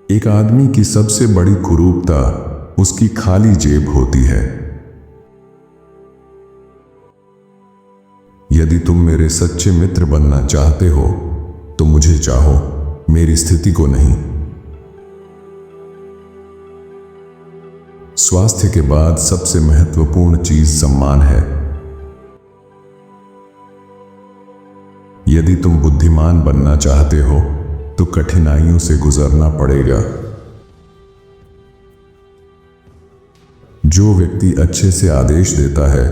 एक आदमी की सबसे बड़ी कुरूपता उसकी खाली जेब होती है। यदि तुम मेरे सच्चे मित्र बनना चाहते हो तो मुझे चाहो, मेरी स्थिति को नहीं। स्वास्थ्य के बाद सबसे महत्वपूर्ण चीज सम्मान है। यदि तुम बुद्धिमान बनना चाहते हो तो कठिनाइयों से गुजरना पड़ेगा। जो व्यक्ति अच्छे से आदेश देता है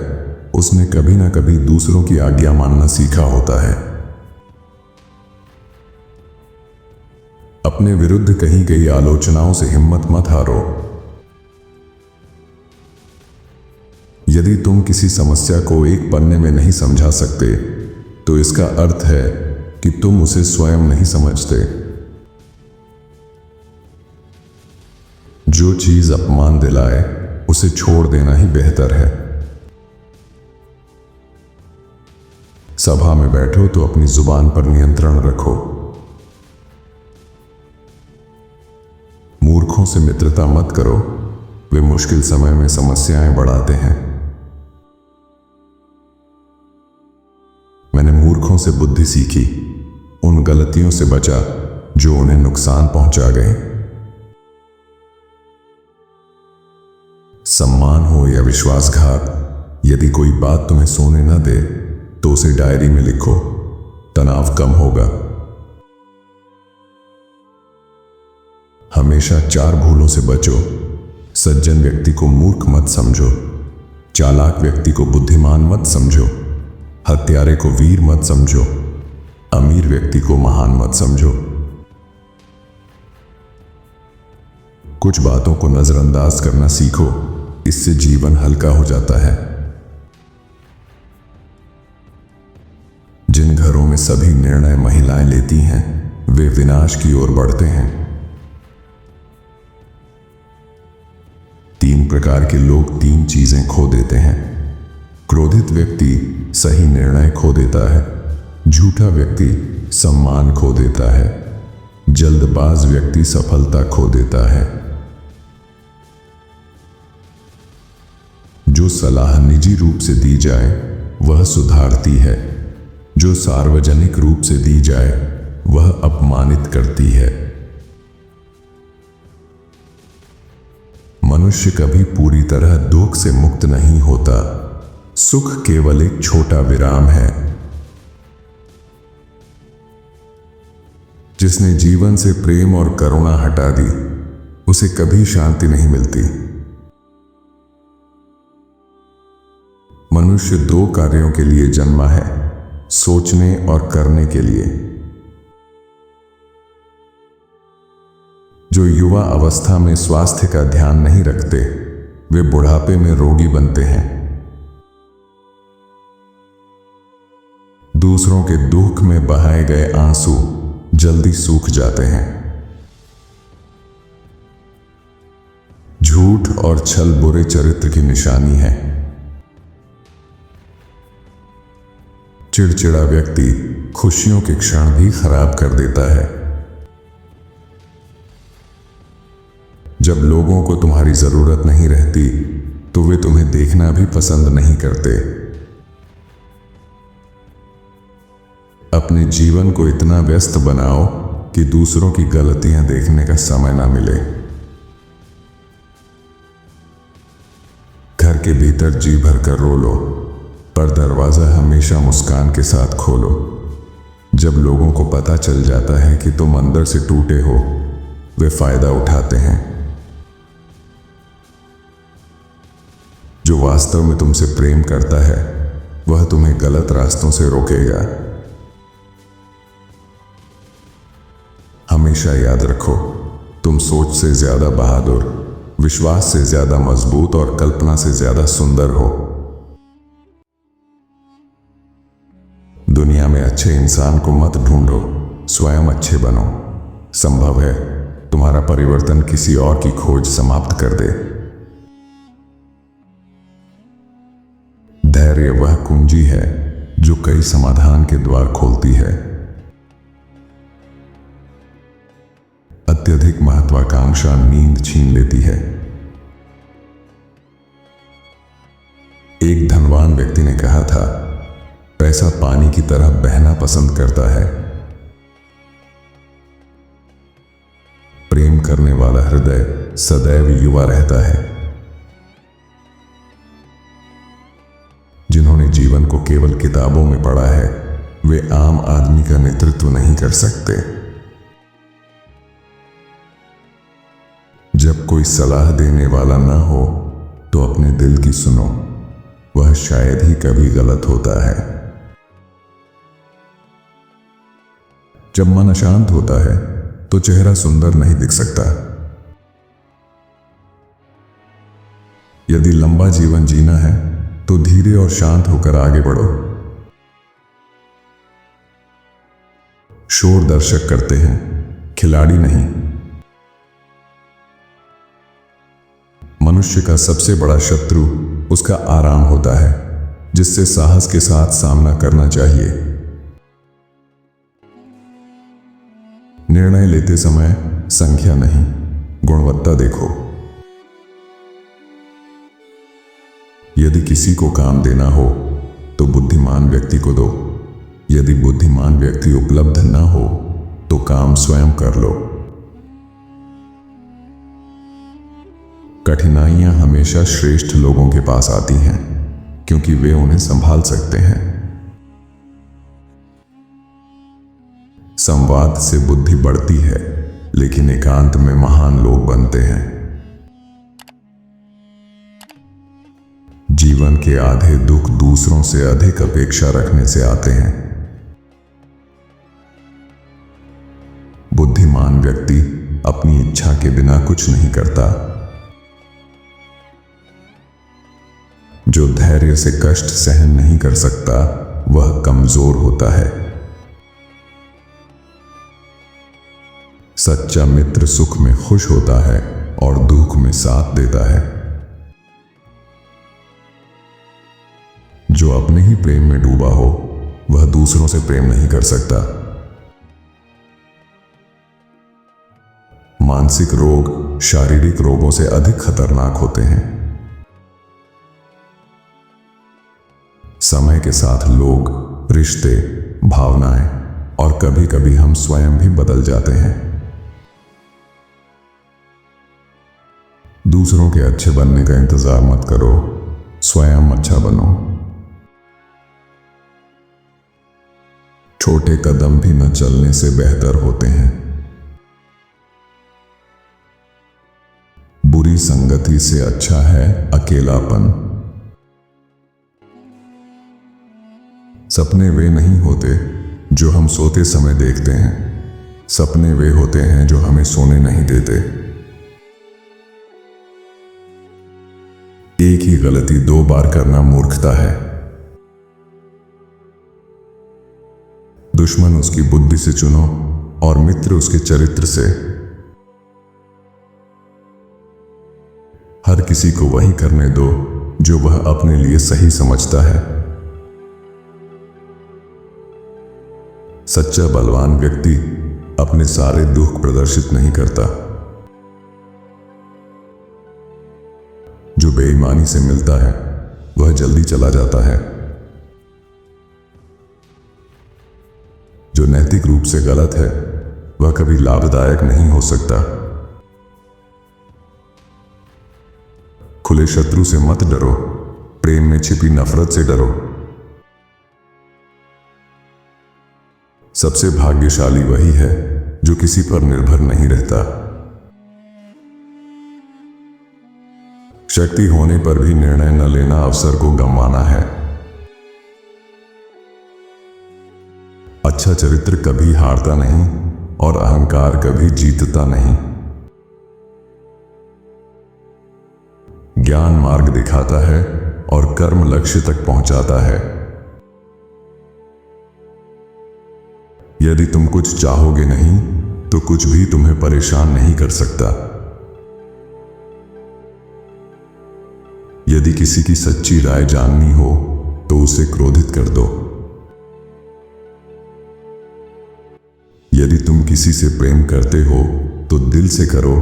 उसने कभी ना कभी दूसरों की आज्ञा मानना सीखा होता है। अपने विरुद्ध कही गई आलोचनाओं से हिम्मत मत हारो। यदि तुम किसी समस्या को एक पन्ने में नहीं समझा सकते तो इसका अर्थ है कि तुम उसे स्वयं नहीं समझते। जो चीज अपमान दिलाए उसे छोड़ देना ही बेहतर है। सभा में बैठो तो अपनी जुबान पर नियंत्रण रखो। मूर्खों से मित्रता मत करो, वे मुश्किल समय में समस्याएं बढ़ाते हैं। मैंने मूर्खों से बुद्धि सीखी, उन गलतियों से बचा जो उन्हें नुकसान पहुंचा गए। सम्मान हो या विश्वासघात, यदि कोई बात तुम्हें सोने न दे तो उसे डायरी में लिखो, तनाव कम होगा। हमेशा 4 भूलों से बचो। सज्जन व्यक्ति को मूर्ख मत समझो, चालाक व्यक्ति को बुद्धिमान मत समझो, हत्यारे को वीर मत समझो, अमीर व्यक्ति को महान मत समझो। कुछ बातों को नजरअंदाज करना सीखो, इससे जीवन हल्का हो जाता है। जिन घरों में सभी निर्णय महिलाएं लेती हैं वे विनाश की ओर बढ़ते हैं। 3 प्रकार के लोग 3 चीजें खो देते हैं। क्रोधित व्यक्ति सही निर्णय खो देता है, झूठा व्यक्ति सम्मान खो देता है, जल्दबाज व्यक्ति सफलता खो देता है। जो सलाह निजी रूप से दी जाए वह सुधारती है, जो सार्वजनिक रूप से दी जाए वह अपमानित करती है। मनुष्य कभी पूरी तरह दुख से मुक्त नहीं होता, सुख केवल एक छोटा विराम है। जिसने जीवन से प्रेम और करुणा हटा दी उसे कभी शांति नहीं मिलती। मनुष्य 2 कार्यों के लिए जन्मा है, सोचने और करने के लिए। जो युवा अवस्था में स्वास्थ्य का ध्यान नहीं रखते वे बुढ़ापे में रोगी बनते हैं। दूसरों के दुख में बहाए गए आंसू जल्दी सूख जाते हैं। झूठ और छल बुरे चरित्र की निशानी है। चिड़चिड़ा व्यक्ति खुशियों के क्षण भी खराब कर देता है। जब लोगों को तुम्हारी जरूरत नहीं रहती तो वे तुम्हें देखना भी पसंद नहीं करते। अपने जीवन को इतना व्यस्त बनाओ कि दूसरों की गलतियां देखने का समय ना मिले। घर के भीतर जी भर कर रो लो, पर दरवाजा हमेशा मुस्कान के साथ खोलो। जब लोगों को पता चल जाता है कि तुम अंदर से टूटे हो वे फायदा उठाते हैं। जो वास्तव में तुमसे प्रेम करता है वह तुम्हें गलत रास्तों से रोकेगा। हमेशा याद रखो, तुम सोच से ज्यादा बहादुर, विश्वास से ज्यादा मजबूत और कल्पना से ज्यादा सुंदर हो। दुनिया में अच्छे इंसान को मत ढूंढो, स्वयं अच्छे बनो। संभव है तुम्हारा परिवर्तन किसी और की खोज समाप्त कर दे। धैर्य वह कुंजी है जो कई समाधान के द्वार खोलती है। अत्यधिक महत्वाकांक्षा नींद छीन लेती है। एक धनवान व्यक्ति ने कहा था, पैसा पानी की तरह बहना पसंद करता है। प्रेम करने वाला हृदय सदैव युवा रहता है। जिन्होंने जीवन को केवल किताबों में पढ़ा है, वे आम आदमी का नेतृत्व नहीं कर सकते। जब कोई सलाह देने वाला ना हो तो अपने दिल की सुनो, वह शायद ही कभी गलत होता है। जब मन अशांत होता है तो चेहरा सुंदर नहीं दिख सकता। यदि लंबा जीवन जीना है तो धीरे और शांत होकर आगे बढ़ो। शोर दर्शक करते हैं, खिलाड़ी नहीं। मनुष्य का सबसे बड़ा शत्रु उसका आराम होता है, जिससे साहस के साथ सामना करना चाहिए। निर्णय लेते समय संख्या नहीं, गुणवत्ता देखो। यदि किसी को काम देना हो तो बुद्धिमान व्यक्ति को दो। यदि बुद्धिमान व्यक्ति उपलब्ध न हो तो काम स्वयं कर लो। कठिनाइयां हमेशा श्रेष्ठ लोगों के पास आती हैं, क्योंकि वे उन्हें संभाल सकते हैं। संवाद से बुद्धि बढ़ती है, लेकिन एकांत में महान लोग बनते हैं। जीवन के आधे दुख दूसरों से अधिक अपेक्षा रखने से आते हैं। बुद्धिमान व्यक्ति अपनी इच्छा के बिना कुछ नहीं करता। जो धैर्य से कष्ट सहन नहीं कर सकता, वह कमजोर होता है। सच्चा मित्र सुख में खुश होता है और दुख में साथ देता है। जो अपने ही प्रेम में डूबा हो, वह दूसरों से प्रेम नहीं कर सकता। मानसिक रोग शारीरिक रोगों से अधिक खतरनाक होते हैं। समय के साथ लोग, रिश्ते, भावनाएं और कभी कभी हम स्वयं भी बदल जाते हैं। दूसरों के अच्छे बनने का इंतजार मत करो, स्वयं अच्छा बनो। छोटे कदम भी न चलने से बेहतर होते हैं। बुरी संगति से अच्छा है अकेलापन। सपने वे नहीं होते जो हम सोते समय देखते हैं, सपने वे होते हैं जो हमें सोने नहीं देते। एक ही गलती 2 बार करना मूर्खता है। दुश्मन उसकी बुद्धि से चुनो और मित्र उसके चरित्र से। हर किसी को वही करने दो जो वह अपने लिए सही समझता है। सच्चा बलवान व्यक्ति अपने सारे दुख प्रदर्शित नहीं करता। जो बेईमानी से मिलता है वह जल्दी चला जाता है। जो नैतिक रूप से गलत है वह कभी लाभदायक नहीं हो सकता। खुले शत्रु से मत डरो, प्रेम में छिपी नफरत से डरो। सबसे भाग्यशाली वही है जो किसी पर निर्भर नहीं रहता। शक्ति होने पर भी निर्णय न लेना अवसर को गंवाना है। अच्छा चरित्र कभी हारता नहीं और अहंकार कभी जीतता नहीं। ज्ञान मार्ग दिखाता है और कर्म लक्ष्य तक पहुंचाता है। यदि तुम कुछ चाहोगे नहीं तो कुछ भी तुम्हें परेशान नहीं कर सकता। यदि किसी की सच्ची राय जाननी हो तो उसे क्रोधित कर दो। यदि तुम किसी से प्रेम करते हो तो तो दिल से करो,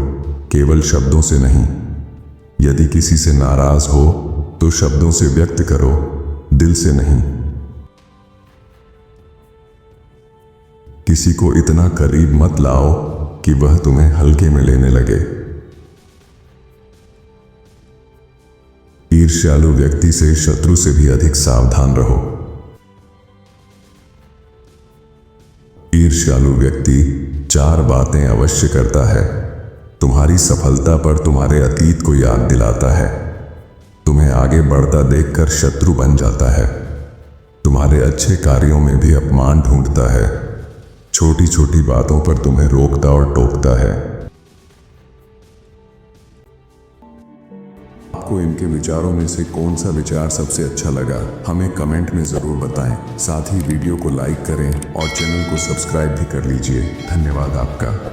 केवल शब्दों से नहीं। यदि किसी से नाराज हो तो शब्दों से व्यक्त करो, दिल से नहीं। किसी को इतना करीब मत लाओ कि वह तुम्हें हल्के में लेने लगे। ईर्ष्यालु व्यक्ति से शत्रु से भी अधिक सावधान रहो। ईर्ष्यालु व्यक्ति 4 बातें अवश्य करता है। तुम्हारी सफलता पर तुम्हारे अतीत को याद दिलाता है, तुम्हें आगे बढ़ता देखकर शत्रु बन जाता है, तुम्हारे अच्छे कार्यों में भी अपमान ढूंढता है, छोटी छोटी बातों पर तुम्हें रोकता और टोकता है। आपको इनके विचारों में से कौन सा विचार सबसे अच्छा लगा, हमें कमेंट में जरूर बताएं। साथ ही वीडियो को लाइक करें और चैनल को सब्सक्राइब भी कर लीजिए। धन्यवाद आपका।